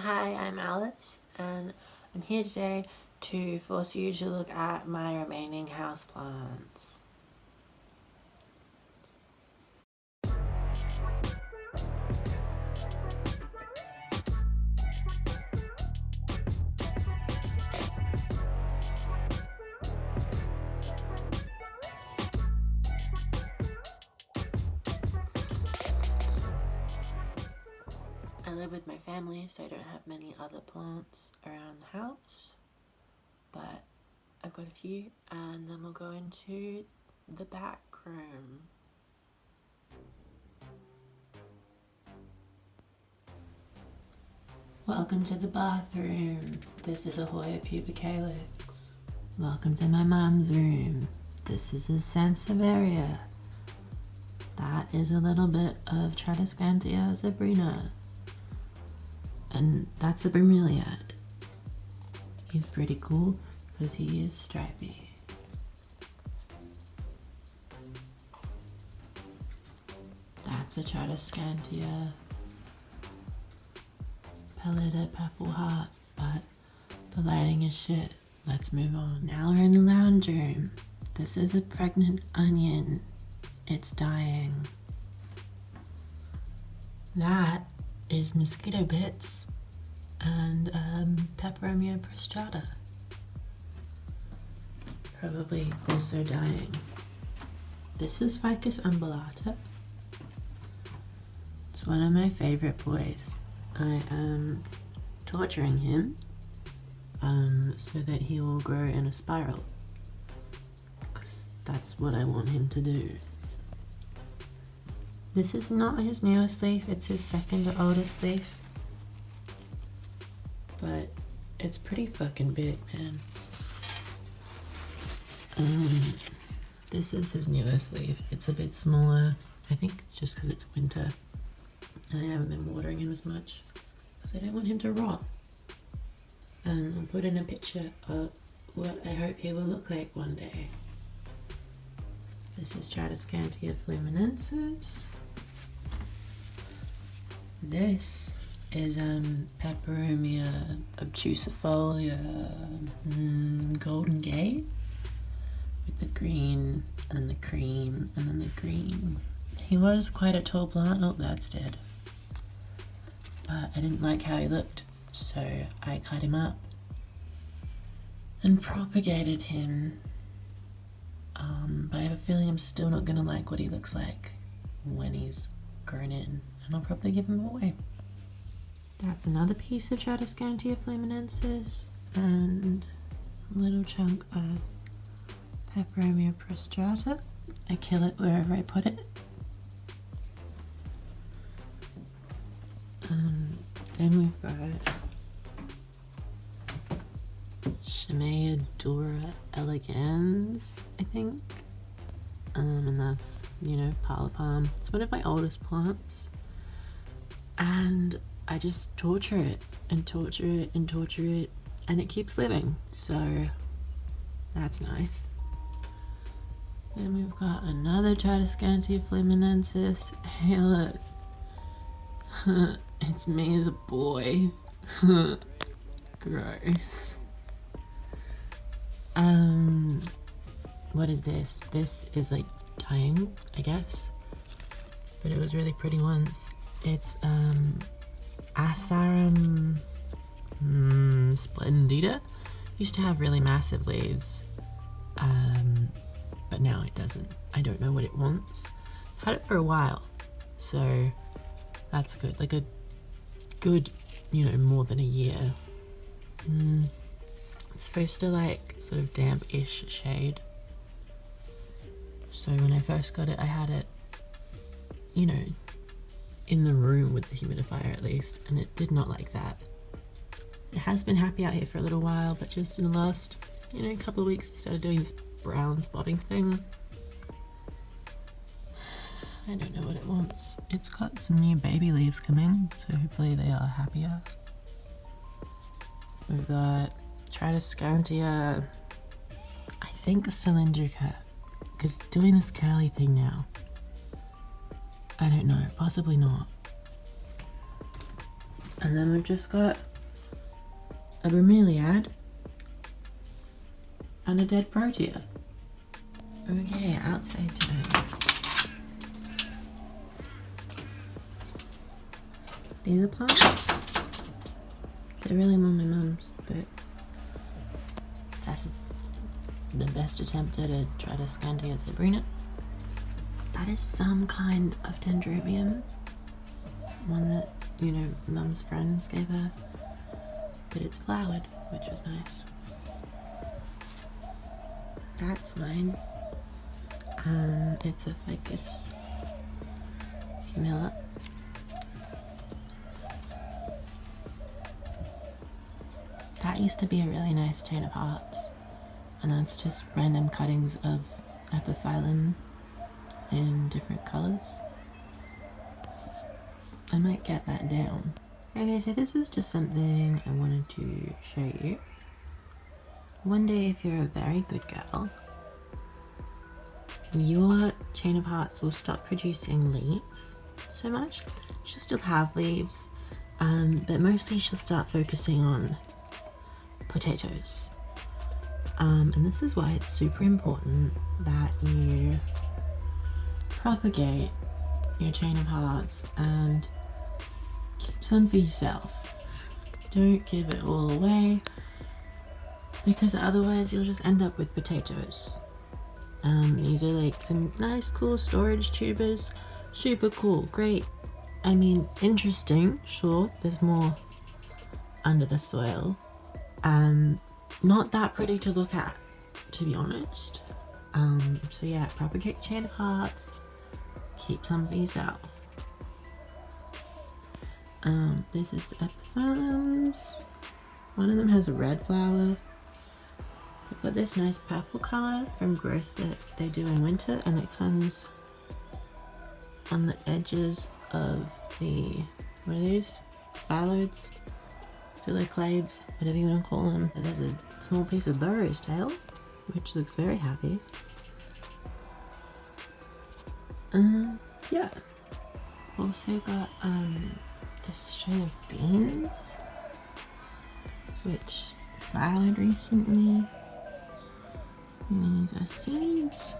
Hi, I'm Alice, and I'm here today to force you to look at my remaining houseplants. I live with my family, so I don't have many other plants around the house, but I've got a few, and then we'll go into the back room. Welcome to the bathroom. This is a Hoya pubicalis. Welcome to my mum's room. This is a Sansevieria. That is a little bit of Tradescantia zebrina. And that's a bromeliad. He's pretty cool because he is stripy. That's a Tradescantia pellida purple heart, but the lighting is shit. Let's move on. Now we're in the lounge room. This is a pregnant onion. It's dying. That is mosquito bits and Peperomia prostrata. Probably also dying. This is Ficus umbellata. It's one of my favorite boys. I am torturing him so that he will grow in a spiral, because that's what I want him to do. This is not his newest leaf, it's his second or oldest leaf. But it's pretty fucking big, man. This is his newest leaf. It's a bit smaller. I think it's just because it's winter and I haven't been watering him as much because I don't want him to rot. I'll put in a picture of what I hope he will look like one day. This is Tradescantia fluminensis. This is Peperomia obtusifolia Golden Gate with the green and then the cream and then the green. He was quite a tall plant. Oh, that's dead. But I didn't like how he looked, so I cut him up and propagated him. But I have a feeling I'm still not gonna like what he looks like when he's grown in, and I'll probably give him away. That's another piece of Tradescantia fluminensis and a little chunk of Peperomia prostrata. I kill it wherever I put it. Then we've got Dora elegans, I think. And that's, palipalm. It's one of my oldest plants. And I just torture it and torture it and torture it, and it keeps living, so that's nice. Then we've got another Tradescantia fluminensis. Hey, look. It's me as a boy. Gross. What is this? This is like dying, I guess. But it was really pretty once. It's Asarum splendida. Used to have really massive leaves, but now it doesn't. I don't know what it wants. Had it for a while, so that's good. Like a good, more than a year. It's supposed to like sort of damp-ish shade. So when I first got it, I had it, in the room with the humidifier at least, and it did not like that. It has been happy out here for a little while, but just in the last, couple of weeks it started doing this brown spotting thing. I don't know what it wants. It's got some new baby leaves coming, so hopefully they are happier. We've got Tradescantia, I think cylindrica, because it's doing this curly thing now. I don't know, possibly not. And then we've just got a bromeliad, and a dead protea. Okay, outside today. These are plants. They're really more my mum's, but that's the best attempt at a tradescantia sabrina. That is some kind of dendrobium. One that, you know, mum's friends gave her. But it's flowered, which was nice. That's mine. It's a ficus humila. That used to be a really nice chain of hearts, and that's just random cuttings of epiphyllum in different colours. I might get that down. Okay, so this is just something I wanted to show you. One day, if you're a very good girl, your chain of hearts will stop producing leaves so much. She'll still have leaves, but mostly she'll start focusing on potatoes. And this is why it's super important that you propagate your chain of hearts and keep some for yourself. Don't give it all away, because otherwise you'll just end up with potatoes. These are like some nice cool storage tubers. Super cool, great. I mean, interesting, sure, there's more under the soil. Not that pretty to look at, to be honest. So yeah, propagate chain of hearts, keep some for yourself. This is the epiphyllums. One of them has a red flower. They've got this nice purple colour from growth that they do in winter, and it comes on the edges of the, what are these? Phyllodes? Phylloclades, whatever you want to call them. There's a small piece of burrow's tail, which looks very happy. Yeah. Also got this string of beans, which flowered recently. And these are seeds.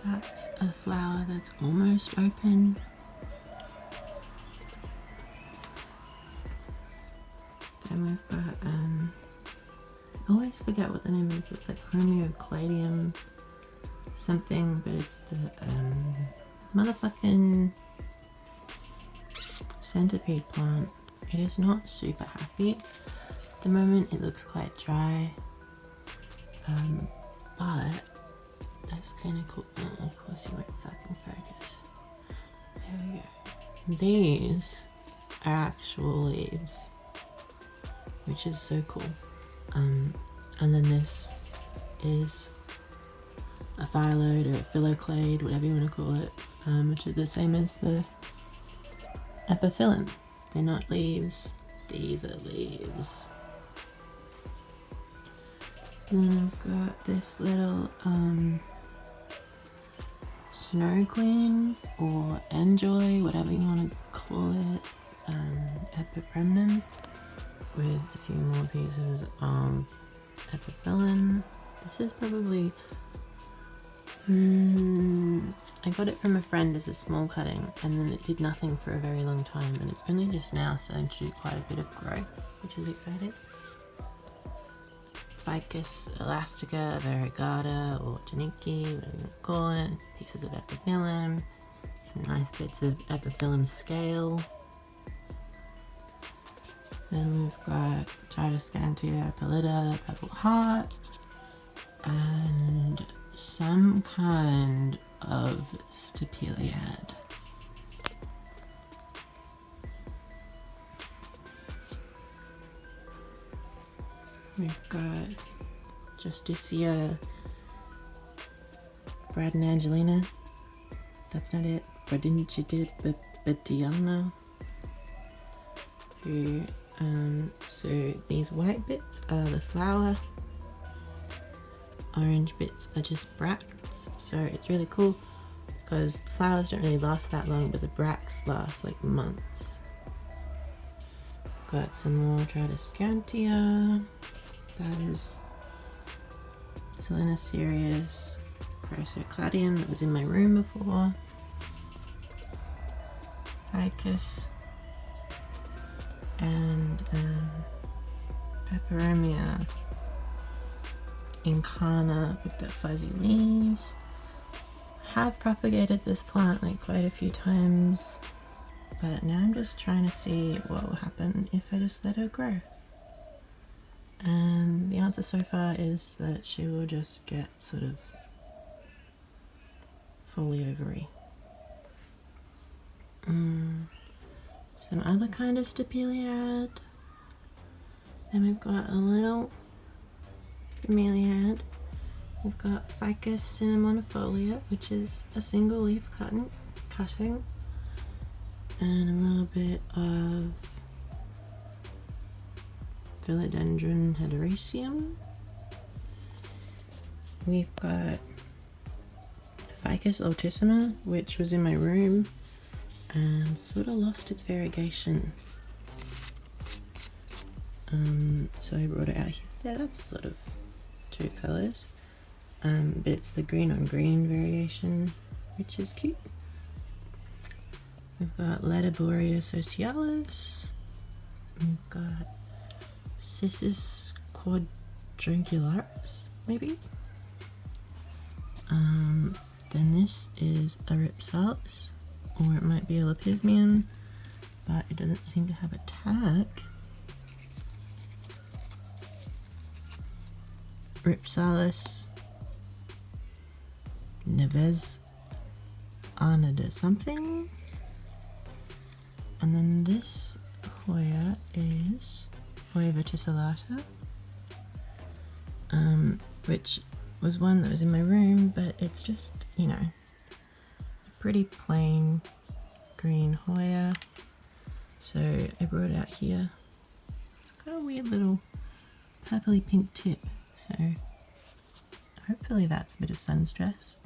That's a flower that's almost open. Then we've got, I always forget what the name is. It's like Homeocladium something, but it's the motherfucking centipede plant. It is not super happy. At the moment it looks quite dry, but that's kind of cool. Oh, of course you won't fucking focus. There we go. These are actual leaves, which is so cool. And then this is a phylloid or a phylloclade, whatever you want to call it, which is the same as the epiphyllum. They're not leaves, these are leaves. Then I've got this little snow queen or enjoy, whatever you want to call it, epipremnum, with a few more pieces of epiphyllum. This is probably, I got it from a friend as a small cutting, and then it did nothing for a very long time, and it's only just now starting to do quite a bit of growth, which is exciting. Ficus elastica, variegata, or Janiki, whatever you want to call it. Pieces of epiphyllum, some nice bits of epiphyllum scale. Then we've got tradescantia pallida, purple heart, and some kind of stapeliad. We've got Justicia, Brad and Angelina. That's not it. Bradinchitid Batiana. Who, so these white bits are the flower. Orange bits are just bracts. So it's really cool because flowers don't really last that long, but the bracts last like months. Got some more tradescantia. That is Selenocerius chrysocladium that was in my room before. Ficus. And Peperomia incarna with the fuzzy leaves. Have propagated this plant like quite a few times, but now I'm just trying to see what will happen if I just let her grow. And the answer so far is that she will just get sort of fully ovary. Some other kind of stapeliad. Then we've got a little bromeliad. We've got Ficus cinnamonifolia, which is a single leaf cutting, and a little bit of Philodendron hederaceum. We've got Ficus altissima, which was in my room and sort of lost its variegation. So I brought it out here. Yeah, that's sort of two colours. But it's the green on green variation, which is cute. We've got Lediboria socialis. We've got Cissus quadrangularis, maybe. Then this is a Ripsalis, or it might be a Lepismium, but it doesn't seem to have a tag. Ripsalis Neves Arnada something. And then this Hoya is Hoya verticillata, which was one that was in my room, but it's just, you know, a pretty plain green Hoya. So I brought it out here. It's got a weird little purpley pink tip, so hopefully that's a bit of sun stress.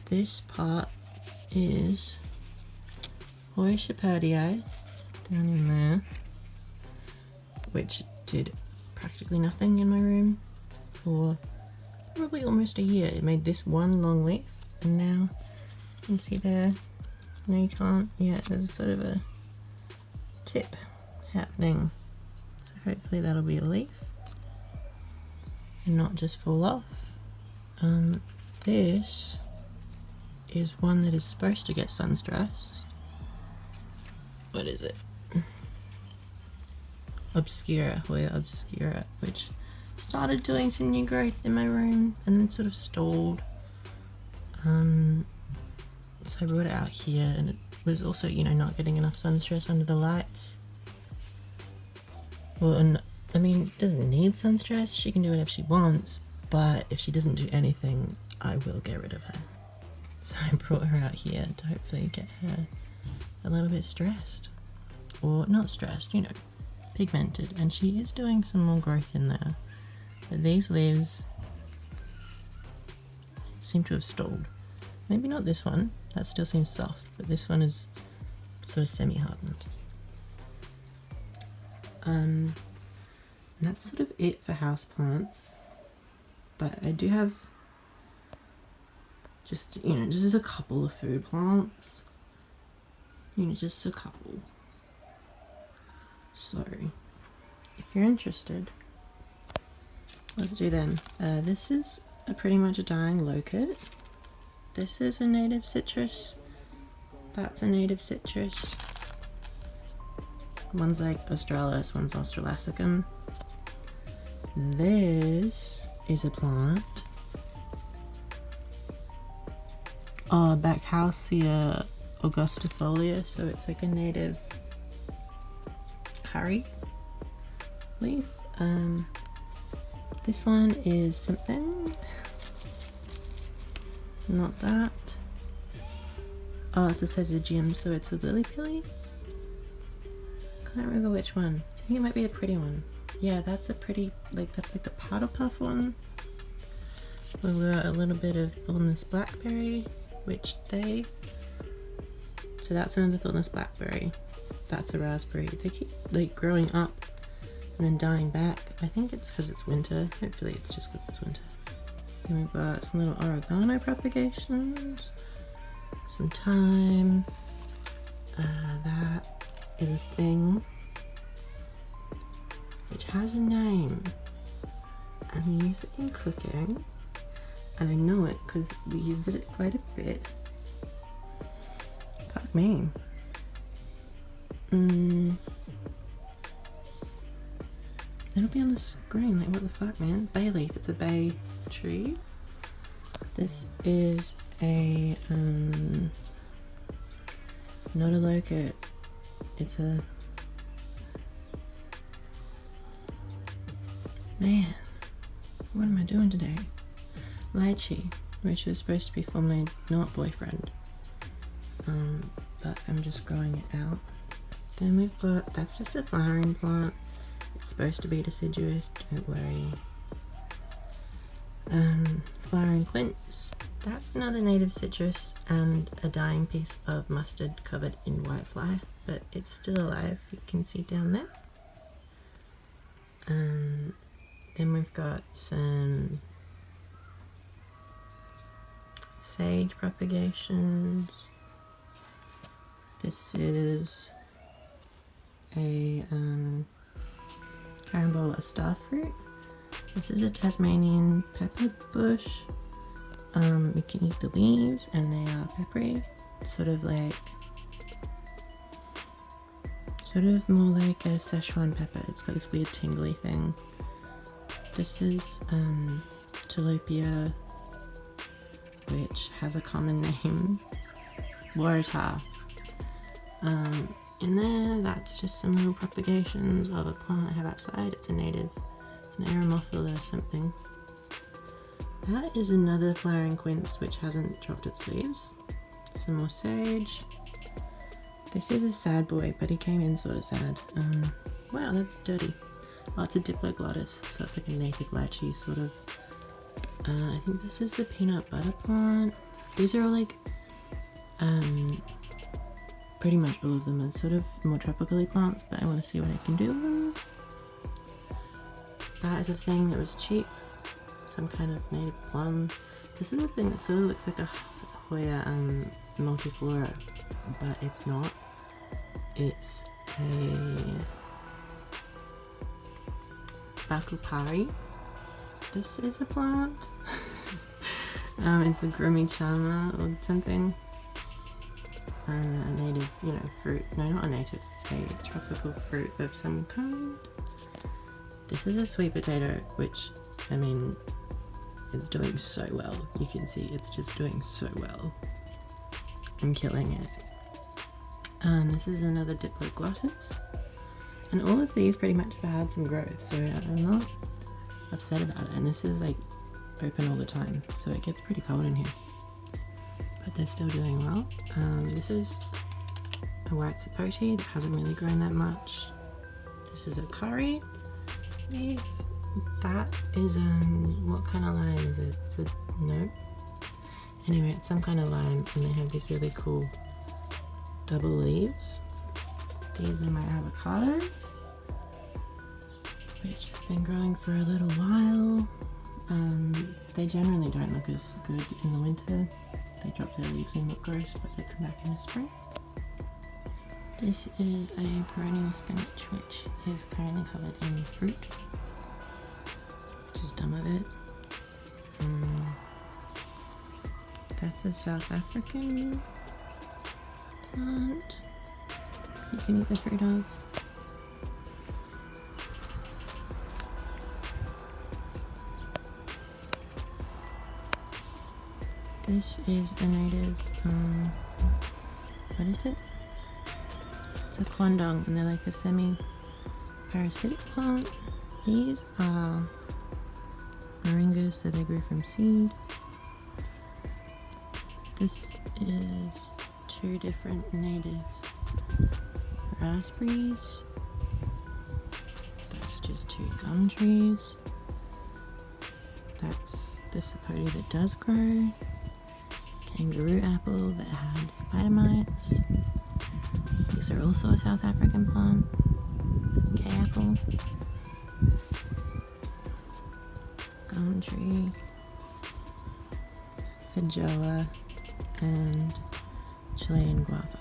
This part is Hoya shepardii down in there, which did practically nothing in my room for probably almost a year. It made this one long leaf, and now you can see there, no you can't yet, there's a sort of a tip happening. So hopefully that'll be a leaf and not just fall off. This is one that is supposed to get sun stress. What is it? Obscura, Hoya obscura, which started doing some new growth in my room and then sort of stalled. So I brought it out here, and it was also, you know, not getting enough sun stress under the lights. Well, and I mean, it doesn't need sun stress, she can do whatever she wants, but if she doesn't do anything, I will get rid of her. So I brought her out here to hopefully get her a little bit stressed. Or not stressed, you know, pigmented. And she is doing some more growth in there. But these leaves seem to have stalled. Maybe not this one, that still seems soft, but this one is sort of semi-hardened. And that's sort of it for houseplants. But I do have just, you know, just a couple of food plants. You know, just a couple. So, if you're interested, let's do them. This is pretty much a dying locust. This is a native citrus. That's a native citrus. One's like Australis, one's Australassicum. This is a plant. Bacchausia augustifolia, so it's like a native curry leaf. This one is something, not that. Oh, it's a Syzygium, so it's a lily pilly. Can't remember which one. I think it might be a pretty one. Yeah, that's a pretty, like, that's like the powder puff one. We've got a little bit of thornless blackberry, which so that's another thornless blackberry. that's a raspberry. They keep like growing up and then dying back. I think it's because it's winter. Hopefully it's just because it's winter. Then we've got some little oregano propagations, some thyme. That is a thing which has a name, and we use it in cooking, and I know it because we use it quite a bit. Fuck me. It'll be on the screen, like what the fuck, man? Bay leaf, it's a bay tree. This is a, not a locust, it's a, man, what am I doing today? Lychee, which was supposed to be for my not boyfriend, but I'm just growing it out. Then we've got, that's just a flowering plant. It's supposed to be deciduous, don't worry. Flowering quince. That's another native citrus and a dying piece of mustard covered in whitefly, but it's still alive, you can see down there. Then we've got some sage propagations. This is a carambola starfruit. This is a Tasmanian pepper bush. You can eat the leaves and they are peppery. Sort of more like a Szechuan pepper. It's got this weird tingly thing. This is tilapia, which has a common name, waratah. In there, that's just some little propagations of a plant I have outside. It's a native, it's an aromophila or something. That is another flowering quince which hasn't dropped its leaves. Some more sage. This is a sad boy, but he came in sort of sad. Wow, that's dirty. Oh, it's a diploglottis, so it's like a native lychee sort of. I think this is the peanut butter plant. These are all like, pretty much all of them are sort of more tropically plants, but I want to see what I can do with them. That is a thing that was cheap. Some kind of native plum. This is a thing that sort of looks like a Hoya multiflora, but it's not. It's a bakupari. This is a plant. It's a grumichama or something. A native, fruit. No, not a native. A tropical fruit of some kind. This is a sweet potato, which, I mean, is doing so well. You can see it's just doing so well. I'm killing it. This is another diploglottis. And all of these pretty much have had some growth, so I'm not upset about it. And this is like open all the time, so it gets pretty cold in here. But they're still doing well. This is a white sapote that hasn't really grown that much. This is a curry leaf. That is what kind of lime is it? It's a no. Anyway, it's some kind of lime, and they have these really cool double leaves. These are my avocados, which have been growing for a little while. They generally don't look as good in the winter. They drop their leaves and look gross, but they come back in the spring. This is a perennial spinach, which is currently covered in fruit, which is dumb of it. That's a South African plant. You can eat the fruit of. This is a native, what is it? It's a quandong, and they're like a semi-parasitic plant. These are moringas that I grew from seed. This is 2 different native raspberries. That's just 2 gum trees. That's the sapote that does grow. Kangaroo apple that had spider mites. These are also a South African plant. K-apple. Gum tree. Feijoa. And Chilean guava.